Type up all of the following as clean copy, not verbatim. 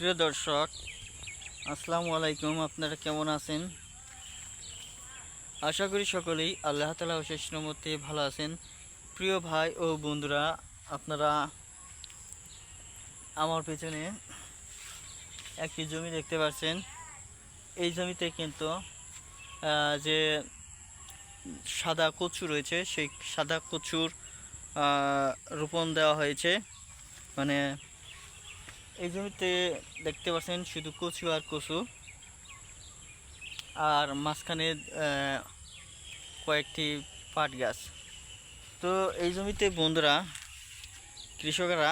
প্রিয় দর্শক, আসসালামু আলাইকুম। আপনারা কেমন আছেন? আশা করি সকলেই আল্লাহ তাআলা অশেষ রহমতে ভালো আছেন। প্রিয় ভাই ও বন্ধুরা, আপনারা আমার পেছনে একটি জমি দেখতে পাচ্ছেন। এই জমিতে কিন্তু যে সাদা কচু রয়েছে, সেই সাদা কচুর রোপণ দেওয়া হয়েছে। মানে এই জমিতে দেখতে পাচ্ছেন শুধু কচু আর কচু, আর মাঝখানে কয়েকটি পাট গাছ। তো এই জমিতে বন্ধুরা, কৃষকরা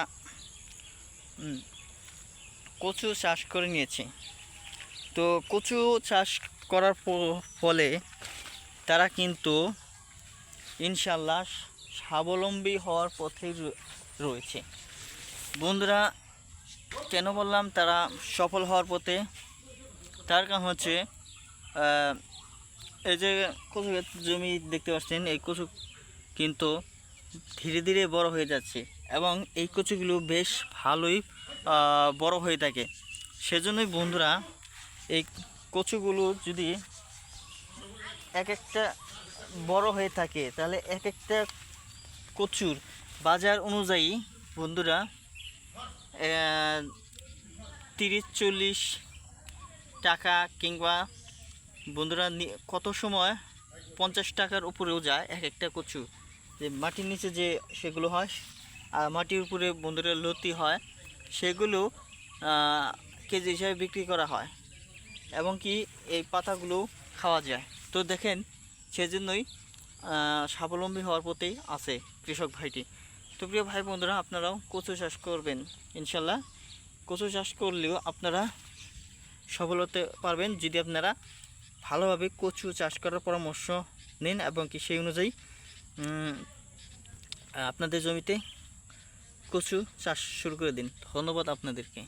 কচু চাষ করে নিয়েছে। তো কচু চাষ করার ফলে তারা কিন্তু ইনশাল্লাহ স্বাবলম্বী হওয়ার পথে রয়েছে। বন্ধুরা, কেন বললাম তারা সফল হওয়ার পথে? তার কারণ হচ্ছে এই যে কচু জমি দেখতে পাচ্ছেন, এই কচু কিন্তু ধীরে ধীরে বড় হয়ে যাচ্ছে এবং এই কচুগুলো বেশ ভালোই বড় হয়ে থাকে। সেজন্যই বন্ধুরা, এই কচুগুলো যদি এক একটা বড় হয়ে থাকে, তাহলে এক একটা কচুর বাজার অনুযায়ী বন্ধুরা 30-40 টাকা, কিংবা বন্ধুরা কত সময় 50 টাকার উপরেও যায় এক একটা কচু। যে মাটির নিচে যে সেগুলো হয়, আর মাটির উপরে বন্ধুরা লতি হয়, সেগুলো কেজি হিসাবে বিক্রি করা হয় এবং কি এই পাতাগুলো খাওয়া যায়। তো দেখেন, সেজন্যই স্বাবলম্বী হওয়ার পথেই আছে কৃষক ভাইটি। তো প্রিয় ভাই বন্ধুরা, আপনারাও কচু চাষ করবেন ইনশাল্লাহ। কচু চাষ করলেও আপনারা সফল হতে পারবেন যদি আপনারা ভালোভাবে কচু চাষ করার পরামর্শ নিন এবং কি সেই অনুযায়ী আপনাদের জমিতে কচু চাষ শুরু করে দিন। ধন্যবাদ আপনাদেরকে।